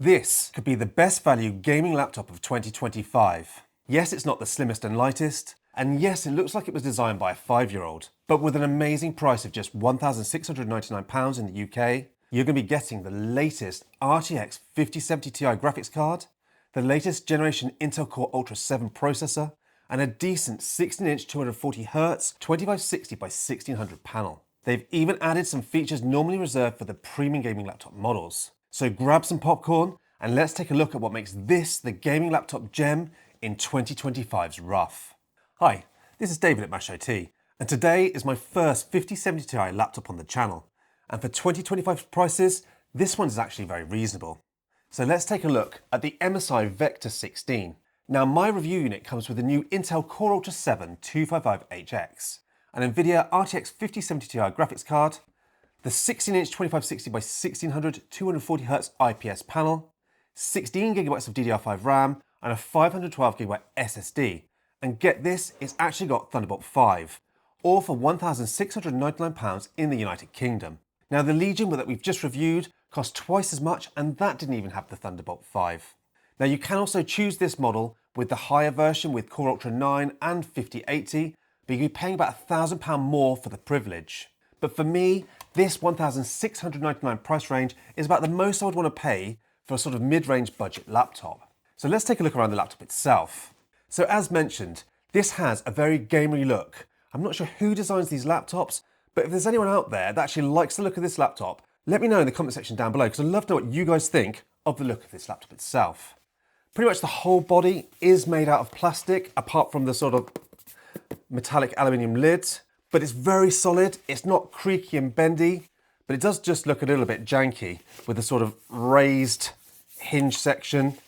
This could be the best value gaming laptop of 2025. Yes, it's not the slimmest and lightest, and yes, it looks like it was designed by a 5-year-old, but with an amazing price of just £1,699 in the UK, you're going to be getting the latest RTX 5070 Ti graphics card, the latest generation Intel Core Ultra 7 processor, and a decent 16-inch 240Hz 2560 by 1600 panel. They've even added some features normally reserved for the premium gaming laptop models. So grab some popcorn and let's take a look at what makes this the gaming laptop gem in 2025's rough. Hi, this is David at MashOT, and today is my first 5070 Ti laptop on the channel. And for 2025 prices, this one is actually very reasonable. So let's take a look at the MSI Vector 16. Now my review unit comes with a new Intel Core Ultra 7 255HX, an NVIDIA RTX 5070 Ti graphics card, the 16-inch 2560 by 1600 240Hz IPS panel, 16GB of DDR5 RAM, and a 512GB SSD. And get this, it's actually got Thunderbolt 5, all for £1,699 in the United Kingdom. Now the Legion that we've just reviewed cost twice as much, and that didn't even have the Thunderbolt 5. Now you can also choose this model with the higher version with Core Ultra 9 and 5080, but you'll be paying about £1,000 more for the privilege. But for me, this £1,699 price range is about the most I would want to pay for a sort of mid-range budget laptop. So let's take a look around the laptop itself. So as mentioned, this has a very gamery look. I'm not sure who designs these laptops, but if there's anyone out there that actually likes the look of this laptop, let me know in the comment section down below, because I'd love to know what you guys think of the look of this laptop itself. Pretty much the whole body is made out of plastic, apart from the sort of metallic aluminium lid, but it's very solid. It's not creaky and bendy, but it does just look a little bit janky with the sort of raised hinge section,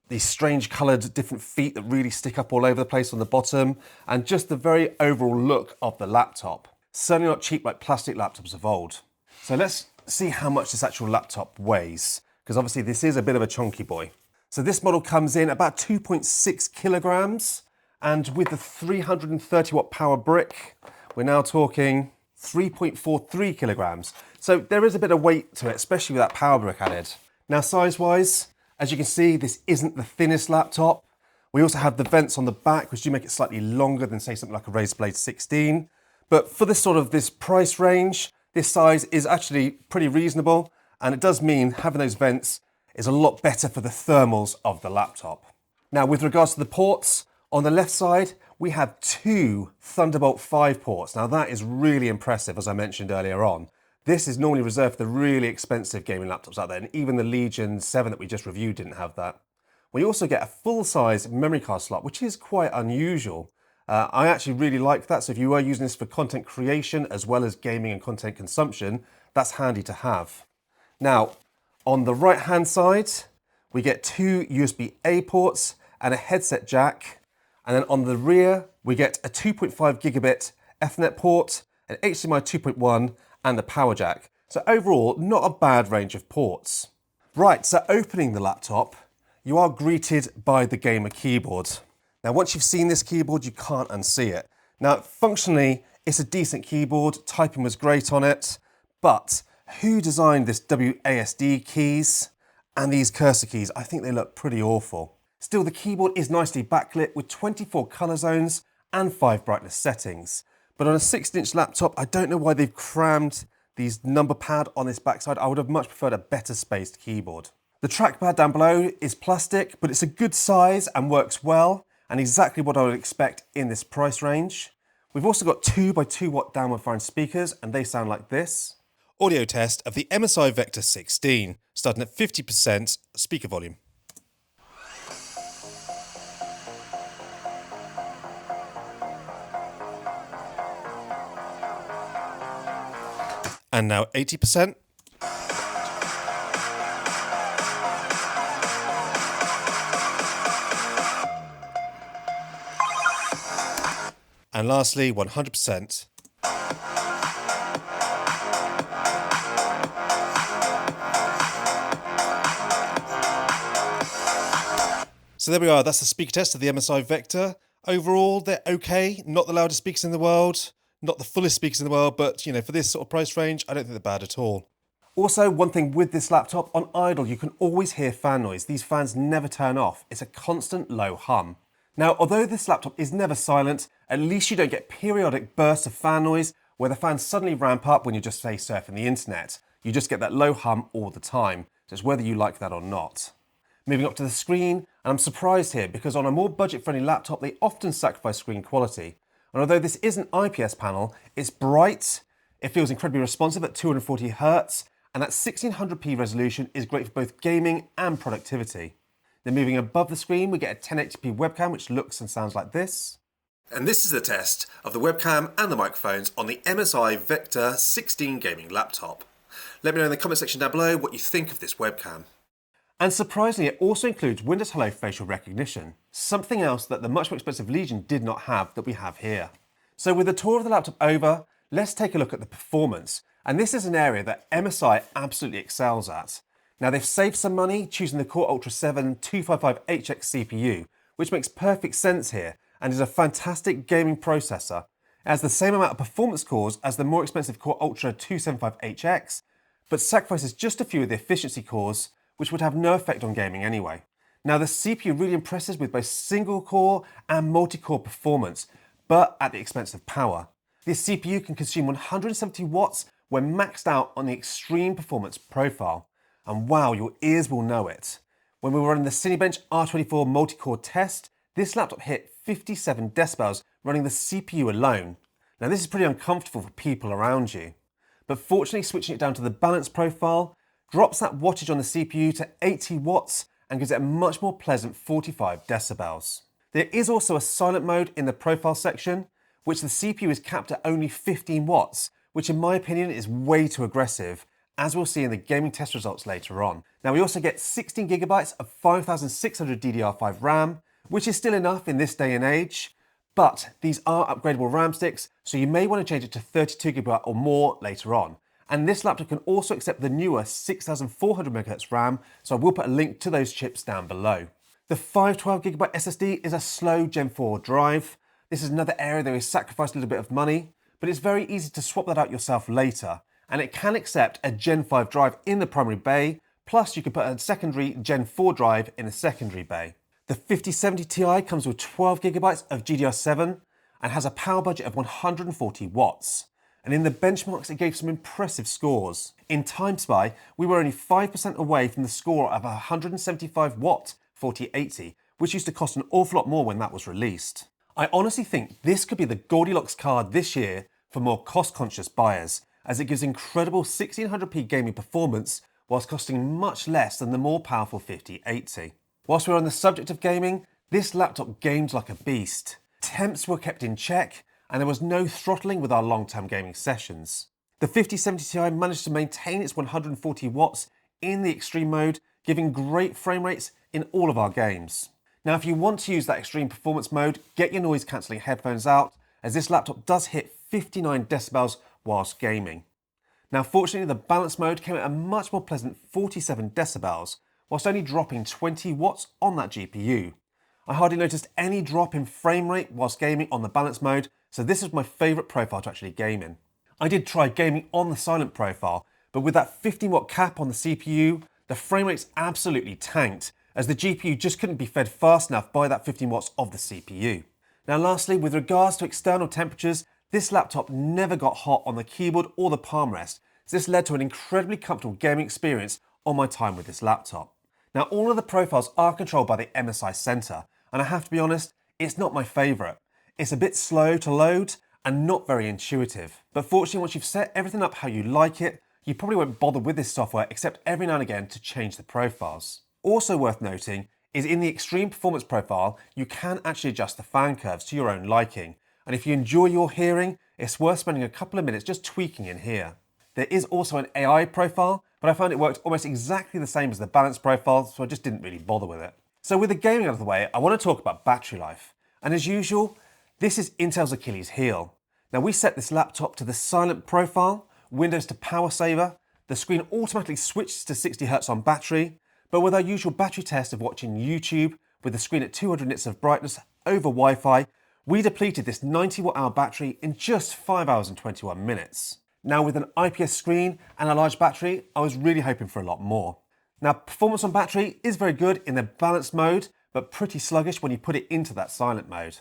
these strange coloured different feet that really stick up all over the place on the bottom, and just the very overall look of the laptop. Certainly not cheap like plastic laptops of old. So let's see how much this actual laptop weighs, because obviously this is a bit of a chunky boy. So this model comes in about 2.6 kilograms, and with the 330 watt power brick, we're now talking 3.43 kilograms. So there is a bit of weight to it, especially with that power brick added. Now size-wise, as you can see, this isn't the thinnest laptop. We also have the vents on the back, which do make it slightly longer than say something like a Razer Blade 16. But for this price range, this size is actually pretty reasonable, and it does mean having those vents is a lot better for the thermals of the laptop. Now with regards to the ports, on the left side, we have 2 Thunderbolt 5 ports. Now that is really impressive, as I mentioned earlier on. This is normally reserved for the really expensive gaming laptops out there, and even the Legion 7 that we just reviewed didn't have that. We also get a full-size memory card slot, which is quite unusual. I actually really like that, so if you are using this for content creation as well as gaming and content consumption, that's handy to have. Now, on the right-hand side, we get 2 USB-A ports and a headset jack. And then on the rear, we get a 2.5 gigabit Ethernet port, an HDMI 2.1, and a power jack. So overall, not a bad range of ports. Right, so opening the laptop, you are greeted by the gamer keyboard. Now, once you've seen this keyboard, you can't unsee it. Now, functionally, it's a decent keyboard. Typing was great on it, but who designed this WASD keys and these cursor keys? I think they look pretty awful. Still, the keyboard is nicely backlit with 24 color zones and 5 brightness settings. But on a 16-inch laptop, I don't know why they've crammed these number pad on this backside. I would have much preferred a better spaced keyboard. The trackpad down below is plastic, but it's a good size and works well, and exactly what I would expect in this price range. We've also got 2x2 watt downward firing speakers, and they sound like this. Audio test of the MSI Vector 16, starting at 50% speaker volume. And now 80%. And lastly, 100%. So there we are, that's the speaker test of the MSI Vector. Overall, they're okay, not the loudest speakers in the world, not the fullest speakers in the world, but you know, for this sort of price range, I don't think they're bad at all. Also, one thing with this laptop, on idle you can always hear fan noise. These fans never turn off. It's a constant low hum. Now, although this laptop is never silent, at least you don't get periodic bursts of fan noise where the fans suddenly ramp up when you just say surfing the internet. You just get that low hum all the time. So it's whether you like that or not. Moving up to the screen, and I'm surprised here because on a more budget-friendly laptop they often sacrifice screen quality. And although this is an IPS panel, it's bright, it feels incredibly responsive at 240Hz, and that 1600p resolution is great for both gaming and productivity. Then moving above the screen, we get a 1080p webcam which looks and sounds like this. And this is the test of the webcam and the microphones on the MSI Vector 16 gaming laptop. Let me know in the comment section down below what you think of this webcam. And surprisingly, it also includes Windows Hello facial recognition, something else that the much more expensive Legion did not have that we have here. So with the tour of the laptop over, let's take a look at the performance. And this is an area that MSI absolutely excels at. Now they've saved some money choosing the Core Ultra 7 255HX CPU, which makes perfect sense here and is a fantastic gaming processor. It has the same amount of performance cores as the more expensive Core Ultra 275HX, but sacrifices just a few of the efficiency cores, which would have no effect on gaming anyway. Now the CPU really impresses with both single core and multi-core performance, but at the expense of power. This CPU can consume 170 watts when maxed out on the extreme performance profile. And wow, your ears will know it. When we were running the Cinebench R24 multi-core test, this laptop hit 57 decibels running the CPU alone. Now this is pretty uncomfortable for people around you. But fortunately, switching it down to the balance profile drops that wattage on the CPU to 80 watts and gives it a much more pleasant 45 decibels. There is also a silent mode in the profile section, which the CPU is capped at only 15 watts, which in my opinion is way too aggressive, as we'll see in the gaming test results later on. Now we also get 16 gigabytes of 5600 DDR5 RAM, which is still enough in this day and age, but these are upgradable RAM sticks, so you may want to change it to 32 gigabyte or more later on. And this laptop can also accept the newer 6400 MHz RAM, so I will put a link to those chips down below. The 512GB SSD is a slow Gen 4 drive. This is another area where we sacrificed a little bit of money, but it's very easy to swap that out yourself later. And it can accept a Gen 5 drive in the primary bay, plus you can put a secondary Gen 4 drive in the secondary bay. The 5070 Ti comes with 12GB of GDR7 and has a power budget of 140 watts. And in the benchmarks, it gave some impressive scores. In TimeSpy, we were only 5% away from the score of a 175 watt 4080, which used to cost an awful lot more when that was released. I honestly think this could be the Goldilocks card this year for more cost-conscious buyers, as it gives incredible 1600p gaming performance whilst costing much less than the more powerful 5080. Whilst we're on the subject of gaming, this laptop games like a beast. Temps were kept in check, and there was no throttling with our long-term gaming sessions. The 5070 Ti managed to maintain its 140 watts in the extreme mode, giving great frame rates in all of our games. Now, if you want to use that extreme performance mode, get your noise cancelling headphones out, as this laptop does hit 59 decibels whilst gaming. Now, fortunately, the balance mode came at a much more pleasant 47 decibels, whilst only dropping 20 watts on that GPU. I hardly noticed any drop in frame rate whilst gaming on the balance mode, so this is my favourite profile to actually game in. I did try gaming on the silent profile, but with that 15 watt cap on the CPU, the frame rate's absolutely tanked, as the GPU just couldn't be fed fast enough by that 15 watts of the CPU. Now lastly, with regards to external temperatures, this laptop never got hot on the keyboard or the palm rest, so this led to an incredibly comfortable gaming experience on my time with this laptop. Now all of the profiles are controlled by the MSI Center, and I have to be honest, it's not my favourite. It's a bit slow to load and not very intuitive. But fortunately, once you've set everything up how you like it, you probably won't bother with this software except every now and again to change the profiles. Also worth noting is in the extreme performance profile, you can actually adjust the fan curves to your own liking. And if you enjoy your hearing, it's worth spending a couple of minutes just tweaking in here. There is also an AI profile, but I found it worked almost exactly the same as the balance profile, so I just didn't really bother with it. So with the gaming out of the way, I want to talk about battery life. And as usual, this is Intel's Achilles heel. Now we set this laptop to the silent profile, Windows to power saver, the screen automatically switches to 60Hz on battery, but with our usual battery test of watching YouTube with the screen at 200 nits of brightness over Wi-Fi, we depleted this 90 watt-hour battery in just 5 hours and 21 minutes. Now with an IPS screen and a large battery, I was really hoping for a lot more. Now performance on battery is very good in the balanced mode, but pretty sluggish when you put it into that silent mode.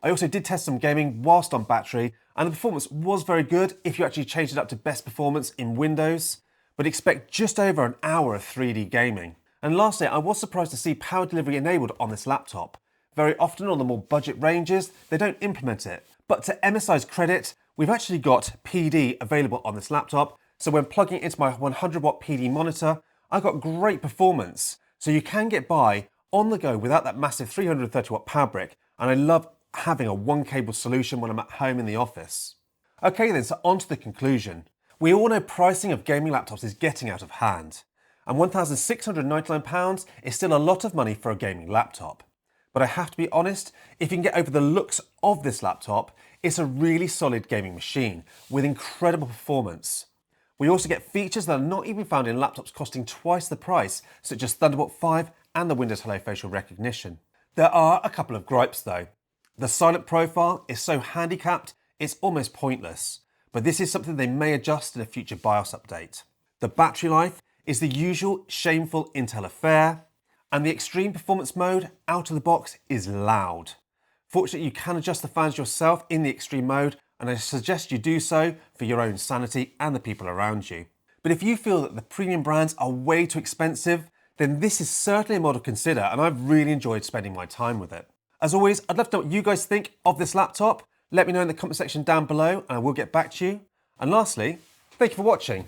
I also did test some gaming whilst on battery, and the performance was very good if you actually changed it up to best performance in Windows, but expect just over an hour of 3D gaming. And lastly, I was surprised to see power delivery enabled on this laptop. Very often on the more budget ranges, they don't implement it. But to MSI's credit, we've actually got PD available on this laptop, so when plugging it into my 100-watt PD monitor, I got great performance. So you can get by on the go without that massive 330-watt power brick, and I love having a one-cable solution when I'm at home in the office. Okay then, so on to the conclusion. We all know pricing of gaming laptops is getting out of hand, and £1,699 is still a lot of money for a gaming laptop. But I have to be honest, if you can get over the looks of this laptop, it's a really solid gaming machine with incredible performance. We also get features that are not even found in laptops costing twice the price, such as Thunderbolt 5 and the Windows Hello facial recognition. There are a couple of gripes though. The silent profile is so handicapped, it's almost pointless, but this is something they may adjust in a future BIOS update. The battery life is the usual shameful Intel affair, and the extreme performance mode out of the box is loud. Fortunately, you can adjust the fans yourself in the extreme mode, and I suggest you do so for your own sanity and the people around you. But if you feel that the premium brands are way too expensive, then this is certainly a model to consider, and I've really enjoyed spending my time with it. As always, I'd love to know what you guys think of this laptop. Let me know in the comment section down below and I will get back to you. And lastly, thank you for watching.